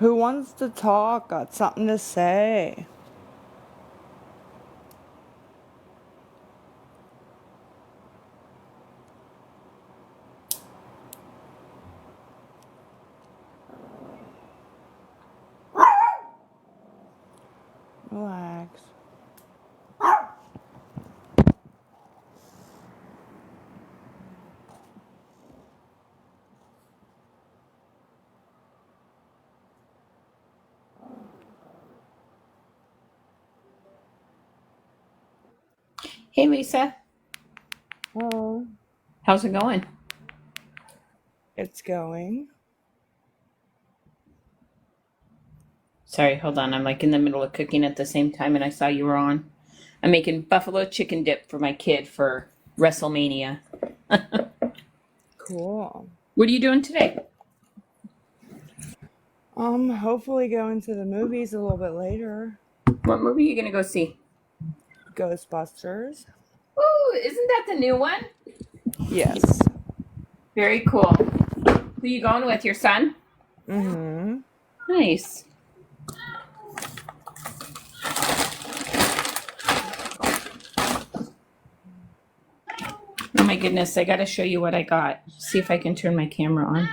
Who wants to talk? Got something to say? Relax. Hey, Lisa. Oh, How's it going? it's going. Sorry, hold on. I'm like in the middle of cooking at the same time and I saw you were on. I'm making buffalo chicken dip for my kid for WrestleMania. Cool. What are you doing today? Hopefully going to the movies a little bit later. What movie are you going to go see? Ghostbusters. Ooh, isn't that the new one? Yes. Very cool. Who are you going with? Your son? Mm-hmm. Nice. Oh my goodness, I got to show you what I got. See if I can turn my camera on.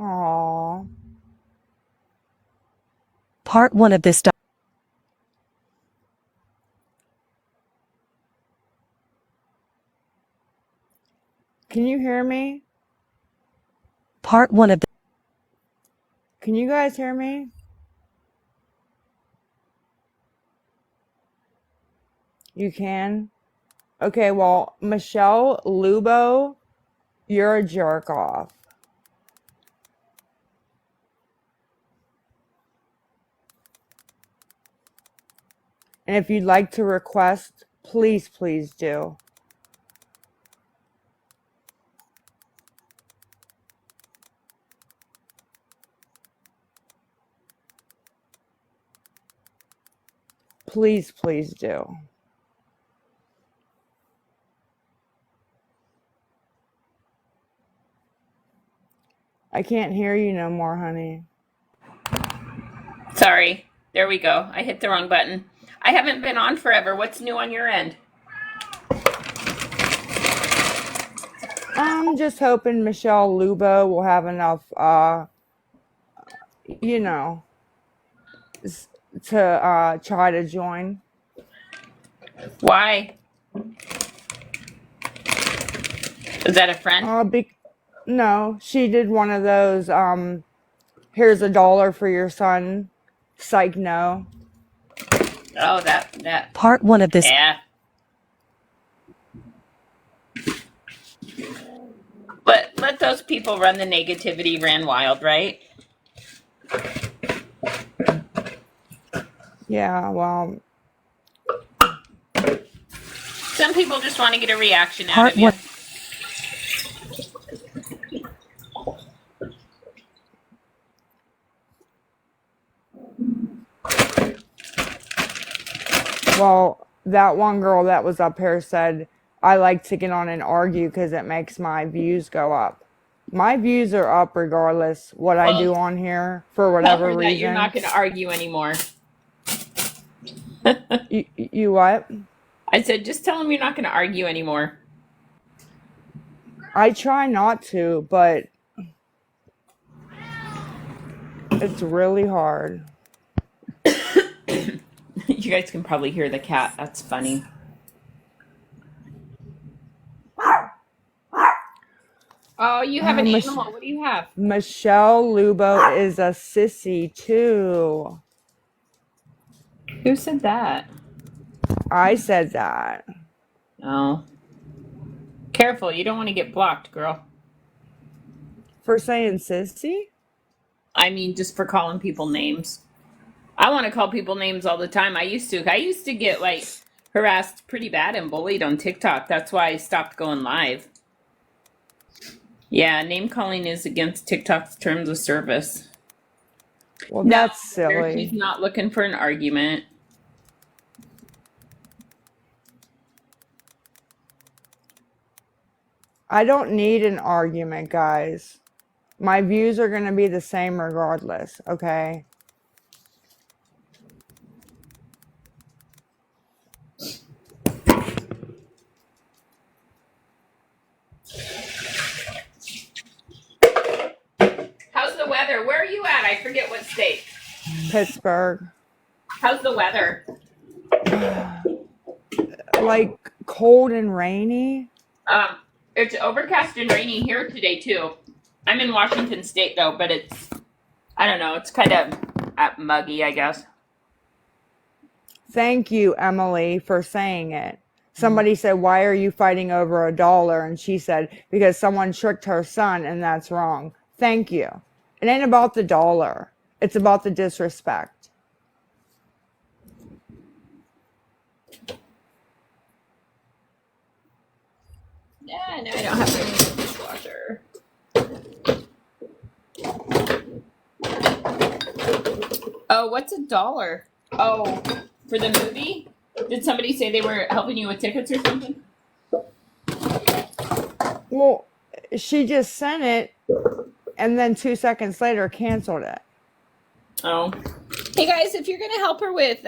Aww. Part 1 of this Can you hear me? Part 1 of Can you guys hear me? You can? Okay, well, Michelle Lubo, you're a jerk off. And if you'd like to request, please do. Please do. I can't hear you no more, honey. Sorry. There we go. I hit the wrong button. I haven't been on forever. What's new on your end? I'm just hoping Michelle Lubo will have enough, you know, to try to join. Why? Is that a friend? No, she did one of those, here's $1 for your son. Psych, no. Oh, that. Part 1 of this Yeah. But let those people run the negativity ran wild, right? Yeah, well, Some people just want to get a reaction out Part of you. 1 well, that one girl that was up here said, I like to get on and argue because it makes my views go up. My views are up regardless what I do on here for Tell whatever her that reason. you're not going to argue anymore. You what? I said, just tell them you're not going to argue anymore. I try not to, but it's really hard. You guys can probably hear the cat. That's funny. Oh, you have an animal. What do you have? Michelle Lubo is a sissy too. Who said that? I said that. Oh. Careful. You don't want to get blocked, girl. For saying sissy? I mean, just for calling people names. I want to call people names all the time. I used to get like harassed pretty bad and bullied on TikTok. That's why I stopped going live. Yeah, name calling is against TikTok's terms of service. Well, No, that's she's silly. not looking for an argument. I don't need an argument, guys. My views are going to be the same regardless, okay? How's the weather? Where are you at? I forget what state. Pittsburgh. How's the weather? Like cold and rainy. It's overcast and rainy here today too. I'm in Washington State though, but I don't know, it's kind of muggy, I guess. Thank you, Emily, for saying it. Somebody said, "Why are you fighting over $1?" And she said, "Because someone tricked her son and that's wrong." Thank you. It ain't about the dollar. It's about the disrespect. Yeah, no, I don't have any dishwasher. Oh, what's $1? Oh, for the movie? Did somebody say they were helping you with tickets or something? Well, she just sent it and then 2 seconds later canceled it. Oh. Hey guys, if you're going to help her with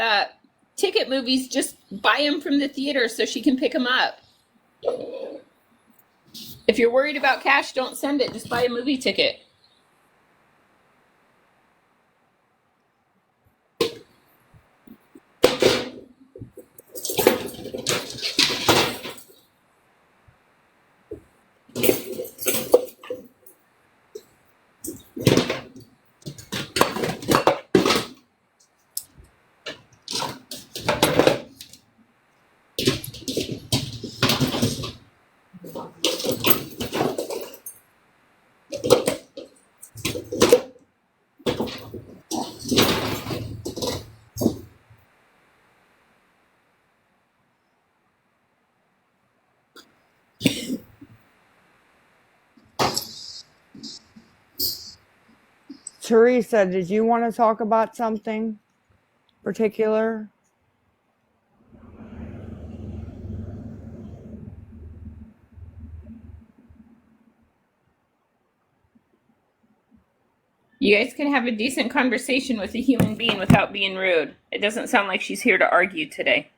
ticket movies, just buy them from the theater so she can pick them up. If you're worried about cash, don't send it. Just buy a movie ticket. Teresa, did you want to talk about something particular? You guys can have a decent conversation with a human being without being rude. It doesn't sound like she's here to argue today.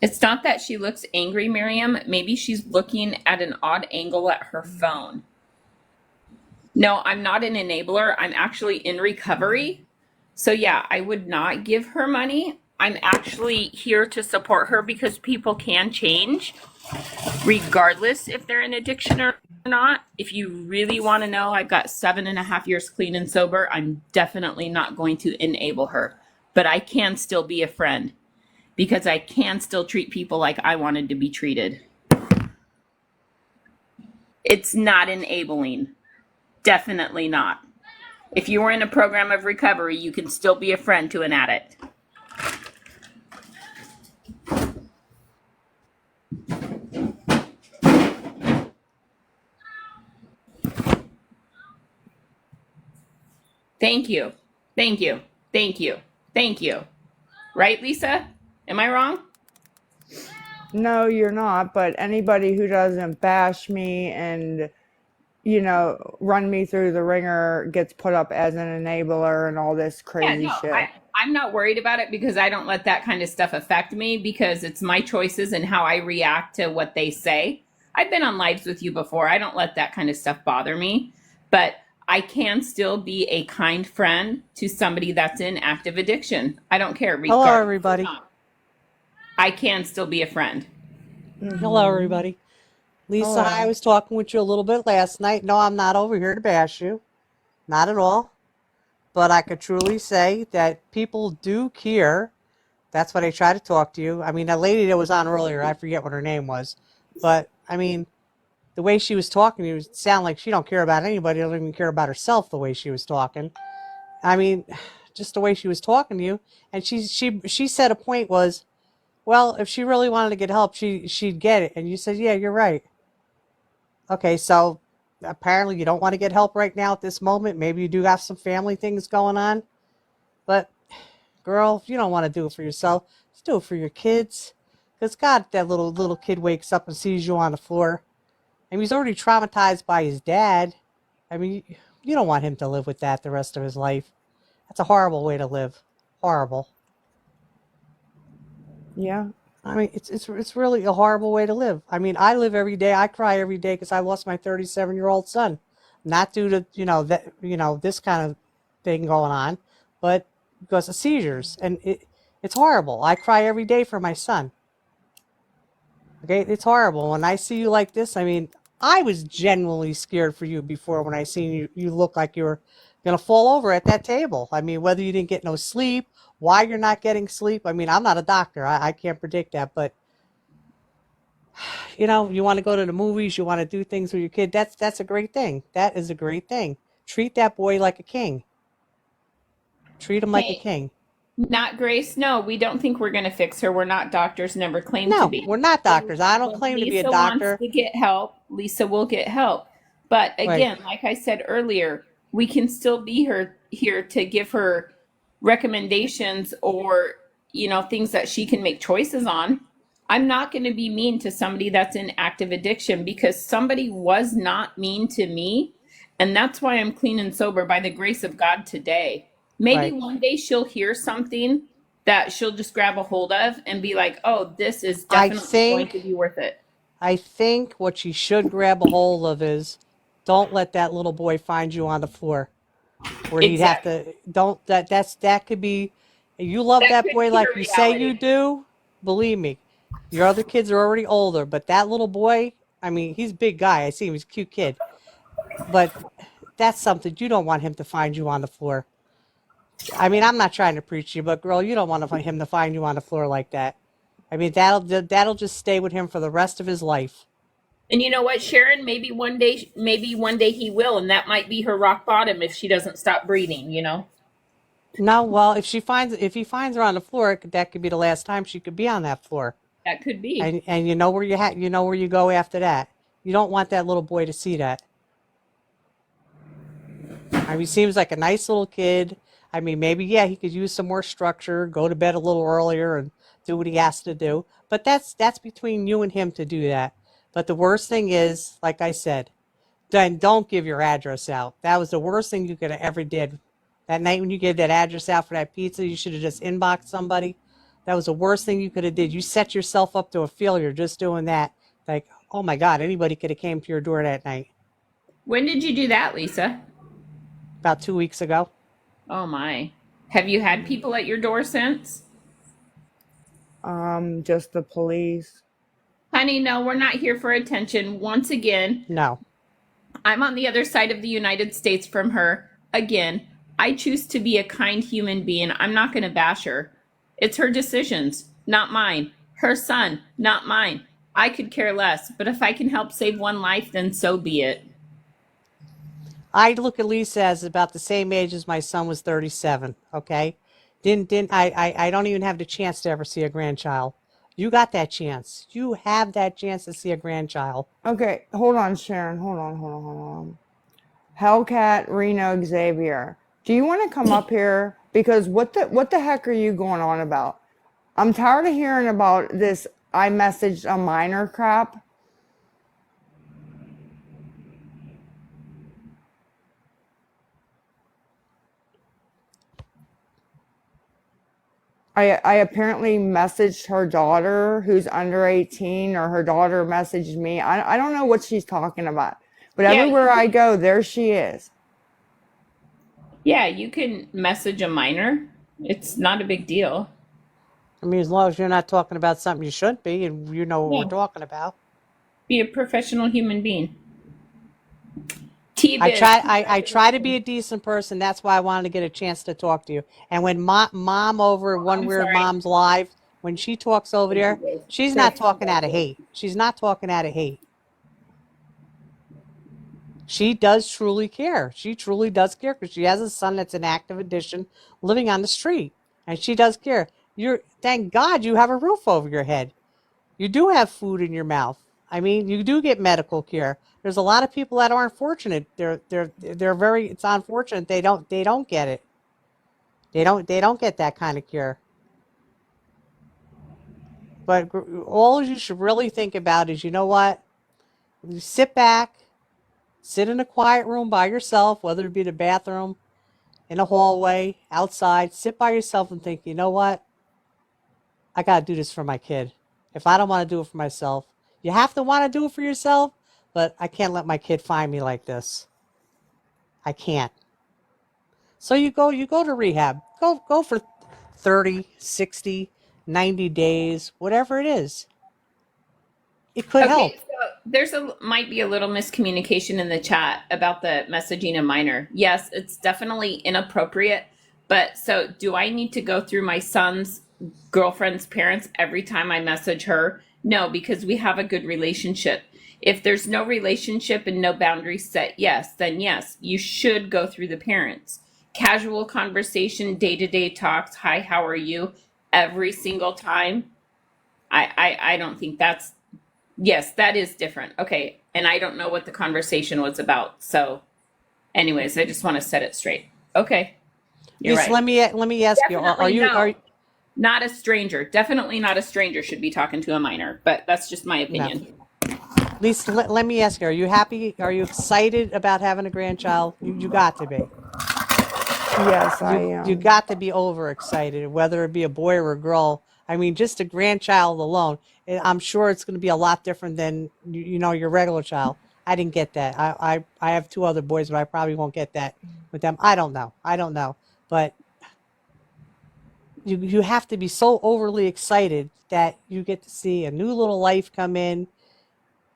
It's not that she looks angry, Miriam. Maybe she's looking at an odd angle at her phone. No, I'm not an enabler. I'm actually in recovery. So yeah, I would not give her money. I'm actually here to support her because people can change regardless if they're in addiction or not. If you really want to know, I've got 7.5 years clean and sober. I'm definitely not going to enable her, but I can still be a friend because I can still treat people like I wanted to be treated. It's not enabling. Definitely not. If you were in a program of recovery, you can still be a friend to an addict. Thank you. Thank you. Thank you. Thank you. Right, Lisa? Am I wrong? No, you're not, but anybody who doesn't bash me and, run me through the ringer gets put up as an enabler and all this Yeah, crazy no, shit. I'm not worried about it because I don't let that kind of stuff affect me because it's my choices and how I react to what they say. I've been on lives with you before. I don't let that kind of stuff bother me, but I can still be a kind friend to somebody that's in active addiction. I don't care. Hello, regardless or everybody. not. I can still be a friend. Hello, everybody. Lisa, I Hello. was talking with you a little bit last night. No, I'm not over here to bash you. Not at all. But I could truly say that people do care. That's what I try to talk to you. I mean, that lady that was on earlier, I forget what her name was. But, I mean, the way she was talking, it would sound like she don't care about anybody. She don't even care about herself the way she was talking. I mean, just the way she was talking to you. And she said a point was, well, if she really wanted to get help, she'd get it. And you said, yeah, you're right. Okay, so apparently you don't want to get help right now at this moment. Maybe you do have some family things going on. But, girl, if you don't want to do it for yourself, just do it for your kids. Because, God, that little kid wakes up and sees you on the floor. I mean, he's already traumatized by his dad. I mean, you don't want him to live with that the rest of his life. That's a horrible way to live. Horrible. Yeah. I mean, it's really a horrible way to live. I mean, I live every day. I cry every day because I lost my 37-year-old son, not due to this kind of thing going on, but because of seizures, and it's horrible. I cry every day for my son. Okay, it's horrible. When I see you like this, I mean, I was genuinely scared for you before when I seen you look like you were gonna fall over at that table. I mean, whether you didn't get no sleep, why you're not getting sleep. I mean, I'm not a doctor. I can't predict that, but you want to go to the movies, you want to do things with your kid. That's a great thing. That is a great thing. Treat that boy like a king. Treat him like a Hey, king. not Grace. No, we don't think we're going to fix her. We're not doctors, never claim to No, be. we're not When, doctors. I don't when claim to be a Lisa wants doctor. to get help, Lisa will get help. But Right. again, like I said earlier, we can still be here to give her recommendations or, things that she can make choices on. I'm not going to be mean to somebody that's in active addiction because somebody was not mean to me. And that's why I'm clean and sober by the grace of God today. Maybe Right. one day she'll hear something that she'll just grab a hold of and be like, oh, this is I definitely going to think be worth it. I think what she should grab a hold of is don't let that little boy find you on the floor where he'd have Exactly. to don't that could be you love That that could boy be like a you say you reality. do, believe me. Your other kids are already older, but that little boy, I mean, he's a big guy. I see him, he's a cute kid. But that's something you don't want him to find you on the floor. I mean, I'm not trying to preach you, but girl, you don't want him to find you on the floor like that. I mean, that'll just stay with him for the rest of his life. And you know what, Sharon? Maybe one day he will, and that might be her rock bottom if she doesn't stop breathing. No, well, if he finds her on the floor, that could be the last time she could be on that floor. That could be. And you know where you know where you go after that. You don't want that little boy to see that. I mean, he seems like a nice little kid. I mean, maybe yeah, he could use some more structure, go to bed a little earlier, and do what he has to do. But that's between you and him to do that. But the worst thing is, like I said, then don't give your address out. That was the worst thing you could have ever did. That night when you gave that address out for that pizza, you should have just inboxed somebody. That was the worst thing you could have did. You set yourself up to a failure just doing that. Like, oh my God, anybody could have came to your door that night. When did you do that, Lisa? About 2 weeks ago. Oh my. Have you had people at your door since? Just the police. Honey, no, we're not here for attention. Once again, No. I'm on the other side of the United States from her. Again, I choose to be a kind human being. I'm not going to bash her. It's her decisions, not mine. Her son, not mine. I could care less, but if I can help save one life, then so be it. I look at Lisa as about the same age as my son was 37. Okay, didn't I don't even have the chance to ever see a grandchild. You got that chance. You have that chance to see a grandchild. Okay, hold on, Sharon. Hold on. Hellcat, Reno, Xavier. Do you want to come up here? Because what the heck are you going on about? I'm tired of hearing about this I messaged a minor crap. I apparently messaged her daughter who's under 18, or her daughter messaged me. I don't know what she's talking about. But Yeah, everywhere I go, there she is. yeah, you can message a minor. It's not a big deal. I mean, as long as you're not talking about something you shouldn't be, and you know what we're Yeah, talking about. be a professional human being. T I Biz, try I try to be congratulations. a decent person. That's why I wanted to get a chance to talk to you. And when mom over One I'm Weird sorry. Mom's live, when she talks over Thank you, there, Biz. she's not Grace, talking out of hate. congratulations. She's not talking out of hate. She does truly care. She truly does care because she has a son that's in active addiction living on the street. And she does care. Thank God you have a roof over your head. You do have food in your mouth. I mean, you do get medical care. There's a lot of people that aren't fortunate. They're very. It's unfortunate they don't get it. They don't get that kind of care. But all you should really think about is, you know what? You sit back, sit in a quiet room by yourself, whether it be the bathroom, in a hallway, outside. Sit by yourself and think, you know what? I got to do this for my kid. If I don't want to do it for myself, you have to want to do it for yourself, but I can't let my kid find me like this. I can't. So you go to rehab. Go for 30, 60, 90 days, whatever it is. It could help. Okay, so there's a might be a little miscommunication in the chat about the messaging a minor. Yes, it's definitely inappropriate, but so do I need to go through my son's girlfriend's parents every time I message her? No, because we have a good relationship. If there's no relationship and no boundaries set, then yes, you should go through the parents. Casual conversation, day-to-day talks, hi, how are you? Every single time. I don't think that's yes, that is different. Okay. And I don't know what the conversation was about. So, anyways, I just want to set it straight. Okay. You're Lisa, right. let me ask you, are Definitely you no. Not a stranger. Definitely not a stranger should be talking to a minor, but that's just my no. opinion. Lisa, let me ask you, are you happy? Are you excited about having a grandchild? You got to be. Yes, I You am. got to be overexcited, whether it be a boy or a girl. I mean, just a grandchild alone, I'm sure it's going to be a lot different than your regular child. I didn't get that. I have two other boys, but I probably won't get that with them. I don't know. But you have to be so overly excited that you get to see a new little life come in.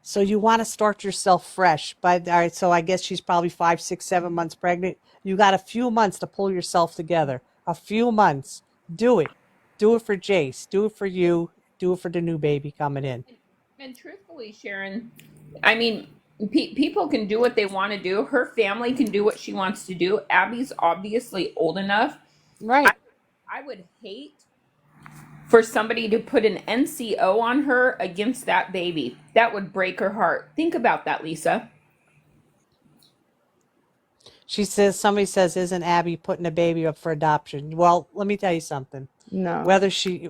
So you want to start yourself fresh. But all right, so I guess she's probably 5, 6, 7 months pregnant. You got a few months to pull yourself together. A few months. Do it. Do it for Jace. Do it for you. Do it for the new baby coming in. And truthfully, Sharon, I mean, people can do what they want to do. Her family can do what she wants to do. Abby's obviously old enough. I, Right. I would hate for somebody to put an NCO on her against that baby. That would break her heart. Think about that, Lisa. Somebody says, isn't Abby putting a baby up for adoption? Well, let me tell you something. No. Whether she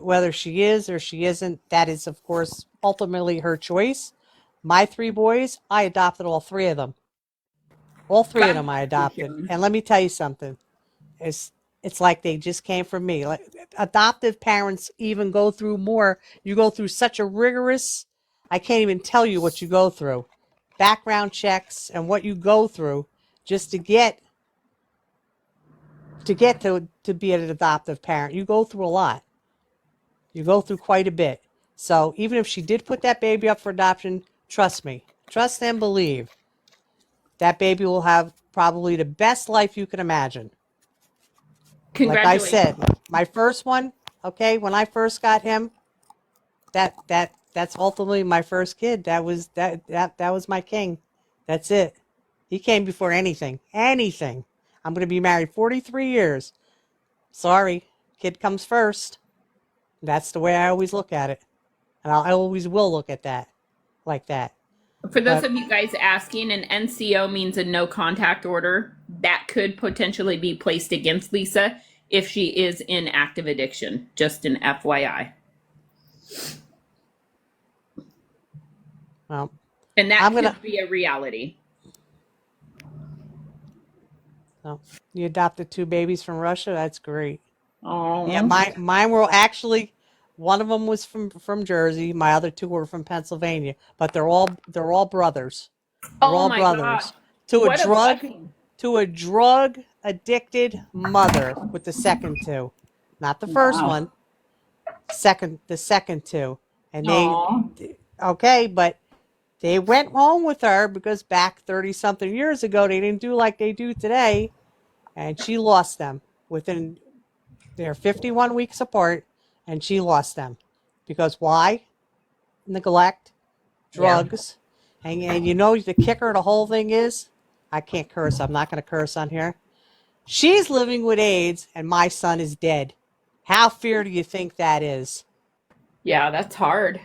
is or she isn't, that is, of course, ultimately her choice. My 3 boys, I adopted all 3 of them. All 3 of God them I bless you, adopted. Sharon. And let me tell you something. It's like they just came from me. Like, adoptive parents even go through more. You go through such a rigorous, I can't even tell you what you go through. Background checks and what you go through just to be an adoptive parent. You go through a lot. You go through quite a bit. So even if she did put that baby up for adoption, trust me. Trust and believe. That baby will have probably the best life you can imagine. Like I Congratulations. said, my first one, okay, when I first got him, that's ultimately my first kid. That was my king. That's it. He came before anything. Anything. I'm going to be married 43 years. Sorry, kid comes first. That's the way I always look at it. And I always will look at that like that. For those But of you guys asking, an NCO means a no contact order that could potentially be placed against Lisa if she is in active addiction. Just an FYI. well, And that I'm gonna. could be a reality. Oh, you adopted 2 babies from Russia. That's great. Yeah, Oh, mine were actually. One of them was from Jersey. My other 2 were from Pennsylvania. But they're all brothers. They're oh all my gosh. brothers. To a What a drug blessing. to a drug addicted mother with the second 2, not the first Wow. one. The second 2, and Oh, okay, but they went home with her because back 30 something years ago they didn't do like they do today, and she lost them within they're 51 weeks apart, and she lost them because why? Neglect, yeah. drugs, and the kicker of the whole thing is, I can't curse. I'm not going to curse on here. She's living with AIDS, and my son is dead. How fair do you think that is? Yeah, that's hard.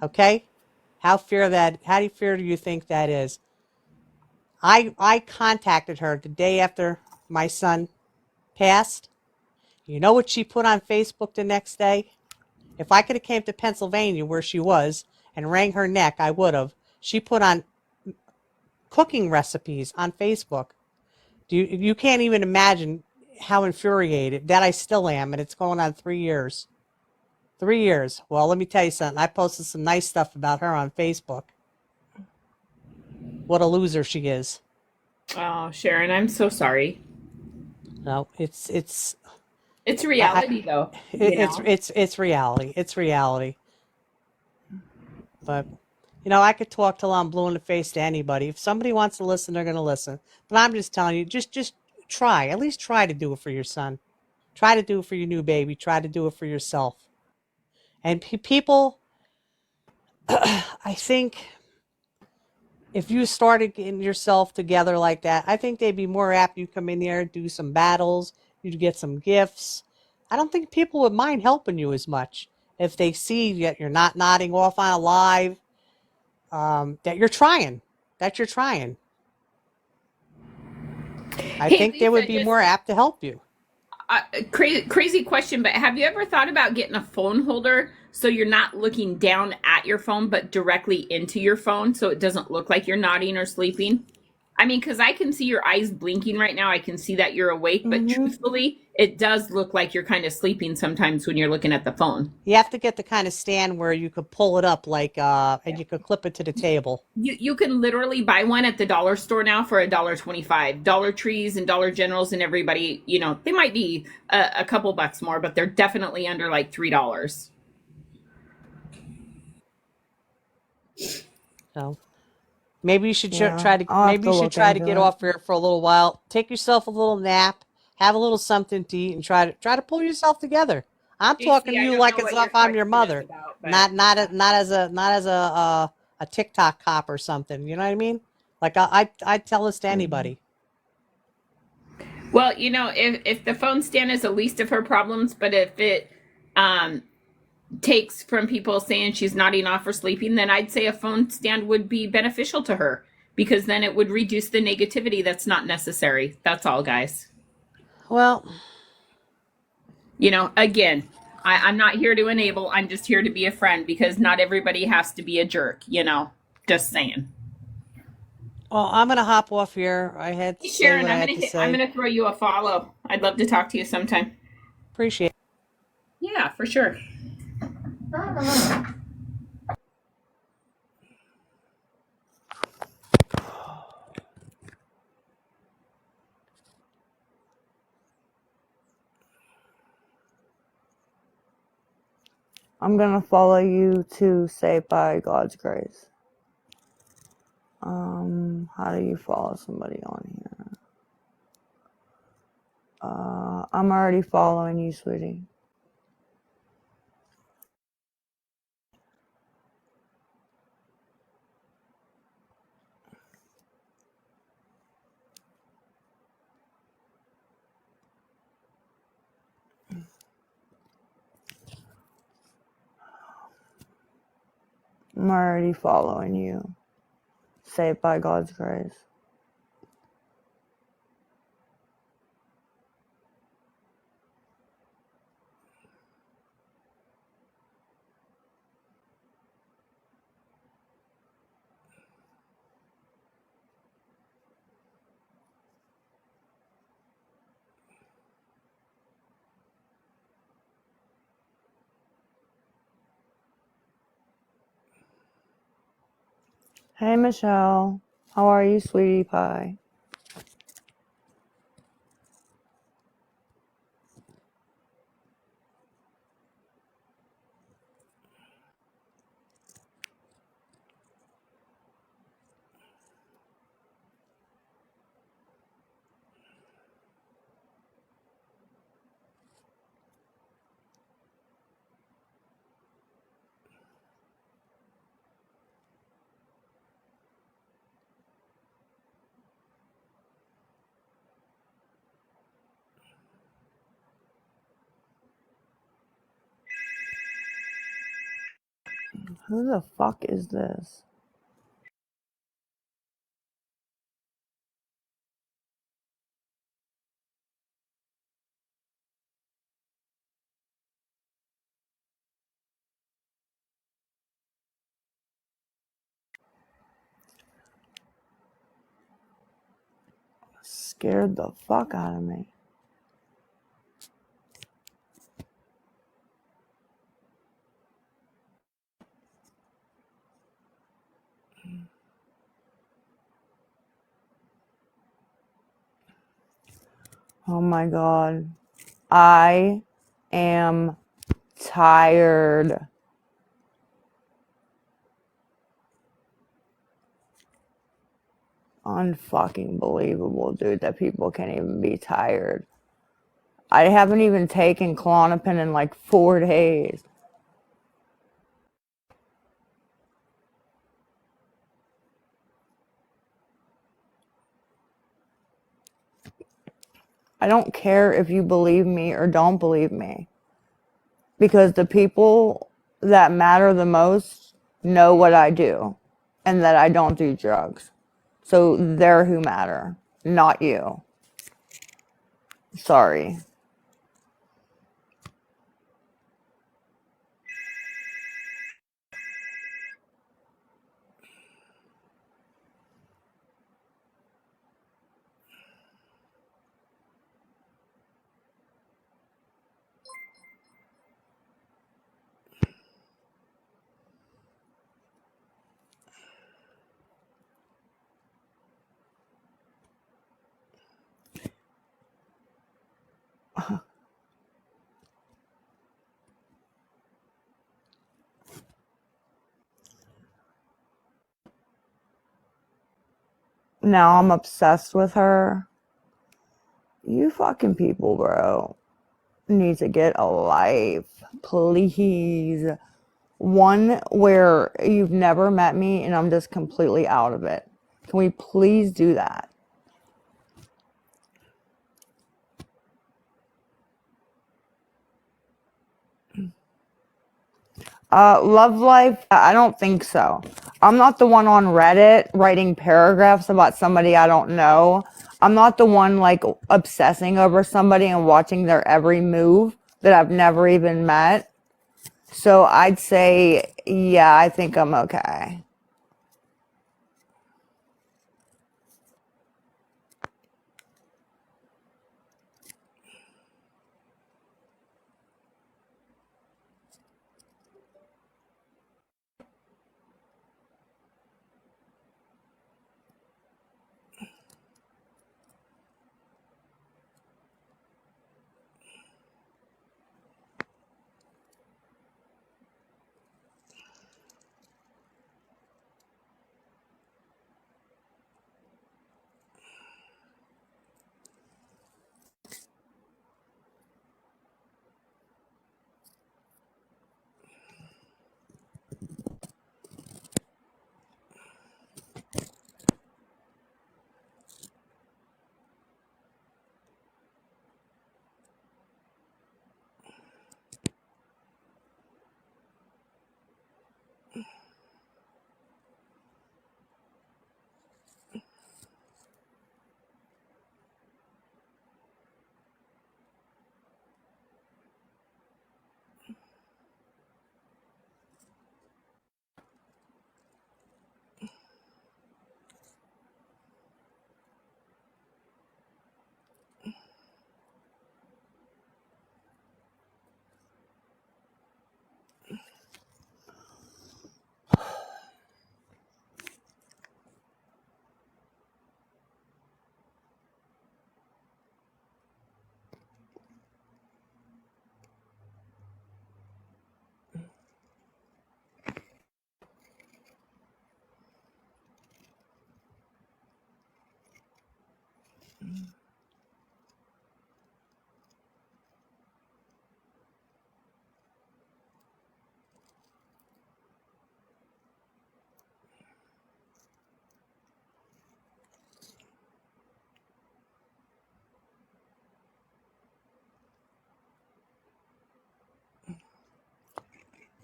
Okay? How do you fear do you think that is? I contacted her the day after my son passed. You know what she put on Facebook the next day? If I could have came to Pennsylvania where she was and wrung her neck, I would have. She put on cooking recipes on Facebook. You can't even imagine how infuriated that I still am, and it's going on 3 years. 3 years. Well, let me tell you something. I posted some nice stuff about her on Facebook. What a loser she is. Oh, Sharon, I'm so sorry. No, It's I, reality though, you it's know. it's it's reality. It's reality. But I could talk till I'm blue in the face to anybody. If somebody wants to listen, they're going to listen. But I'm just telling you, just try. At least try to do it for your son. Try to do it for your new baby. Try to do it for yourself. And people, I think if you started getting yourself together like that, I think they'd be more apt. You come in there, do some battles, you'd get some gifts. I don't think people would mind helping you as much if they see that you're not nodding off on a live, that you're trying, that you're trying. I Hey, think they would Lisa, be more apt to help you. crazy question, but have you ever thought about getting a phone holder so you're not looking down at your phone, but directly into your phone so it doesn't look like you're nodding or sleeping? I mean, because I can see your eyes blinking right now. I can see that you're awake, but Hmm. truthfully, it does look like you're kind of sleeping sometimes when you're looking at the phone. You have to get the kind of stand where you could pull it up like, and you could clip it to the table. You can literally buy one at the dollar store now for $1.25. Dollar Trees and Dollar Generals and everybody, they might be a couple bucks more, but they're definitely under like $3. So maybe you should Yeah, I'll have to look try to get into it. off here for a little while. Take yourself a little nap, have a little something to eat, and try to pull yourself together. I'm talking JC, to I you don't like know as what your if I'm your question is mother, about, but not as a TikTok cop or something. You know what I mean? Like I tell this to Hmm. anybody. well, if the phone stand is the least of her problems, but if it um takes from people saying she's nodding off or sleeping, then I'd say a phone stand would be beneficial to her because then it would reduce the negativity that's not necessary. That's all, guys. Well, Again, I'm not here to enable. I'm just here to be a friend because not everybody has to be a jerk. Just saying. I'm gonna hop off here. I had to Hey say Sharon, what I had to I'm say. gonna throw you a follow. I'd love to talk to you sometime. Appreciate it. Yeah, for sure. I'm gonna follow you to say by God's grace. How do you follow somebody on here? I'm already following you, sweetie. I'm already following you. Saved by God's grace. Hey, Michelle. How are you, sweetie pie? Who the fuck is this? Scared the fuck out of me. Oh my god. I am tired. Unfucking believable, dude, that people can't even be tired. I haven't even taken Klonopin in like 4 days. I don't care if you believe me or don't believe me, because the people that matter the most know what I do and that I don't do drugs. So they're who matter, not you. Sorry. Now I'm obsessed with her. You fucking people, bro, need to get a life. Please. One where you've never met me and I'm just completely out of it. Can we please do that? Love life? I don't think so. I'm not the one on Reddit writing paragraphs about somebody I don't know. I'm not the one like obsessing over somebody and watching their every move that I've never even met. So I'd say, yeah, I think I'm okay.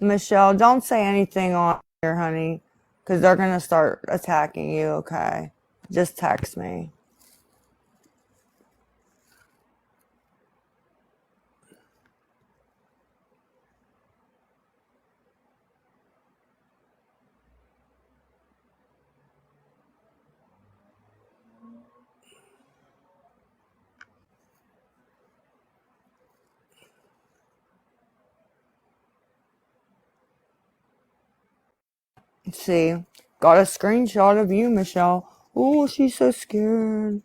Michelle, don't say anything on here, honey, because they're going to start attacking you, okay? Just text me. See, got a screenshot of you, Michelle. Oh, she's so scared.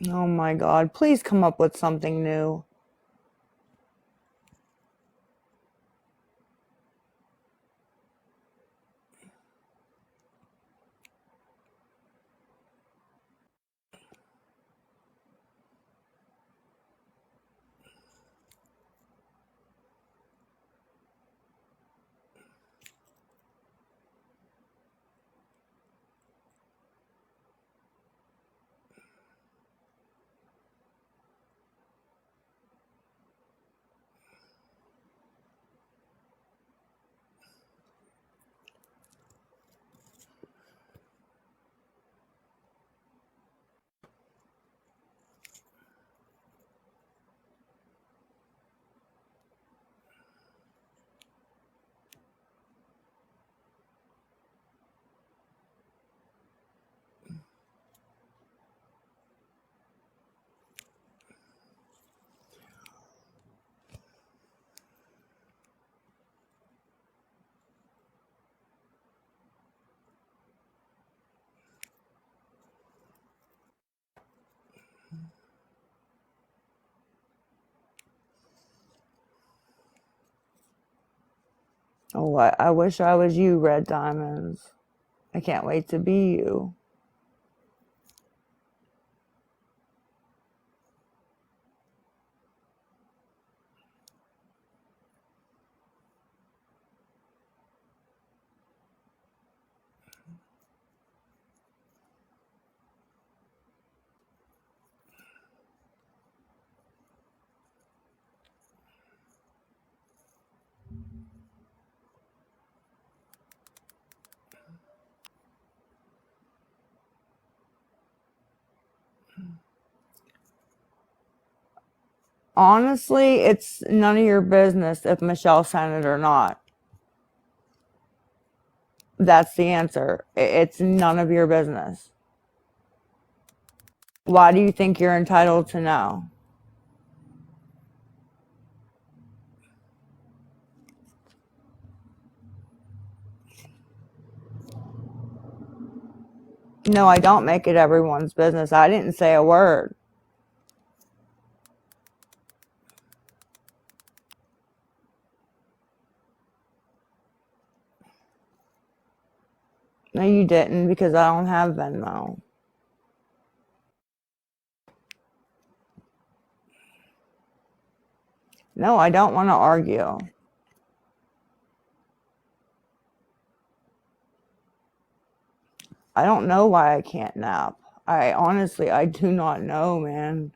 Oh my God, please come up with something new. Oh, I wish I was you, Red Diamonds. I can't wait to be you. Honestly, it's none of your business if Michelle sent it or not. That's the answer. It's none of your business. Why do you think you're entitled to know? No, I don't make it everyone's business. I didn't say a word. No, you didn't, because I don't have Venmo. No, I don't want to argue. I don't know why I can't nap. I do not know, man.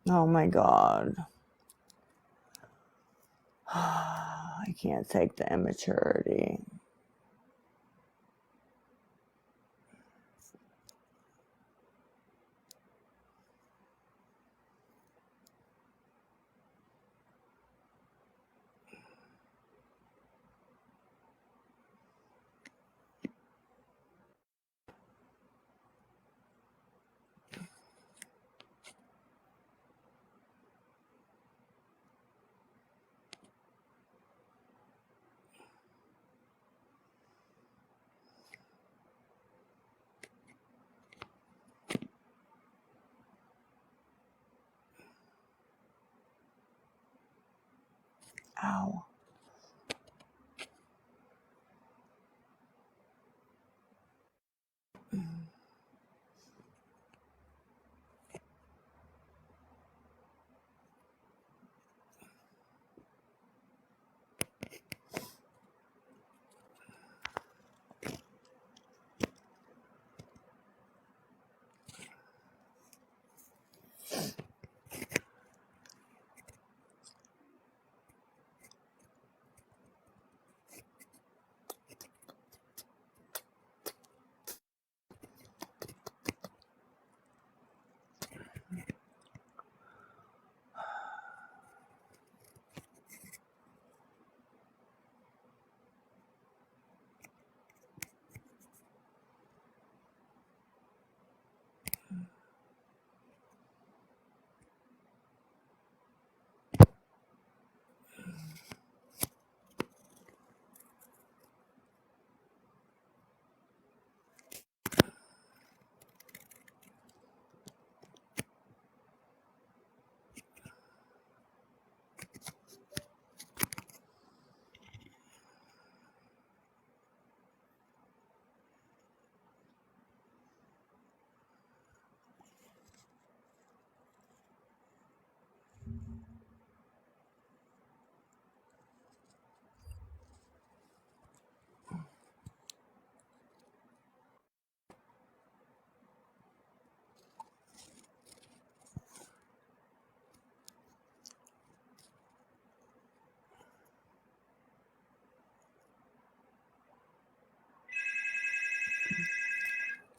Oh my God. I can't take the immaturity. Ow.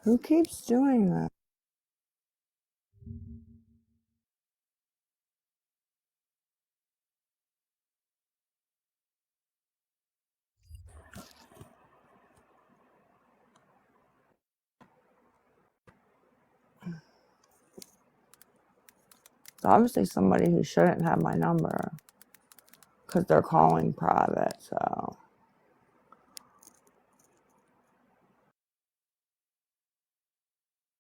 Who keeps doing that? It's obviously somebody who shouldn't have my number because they're calling private, so.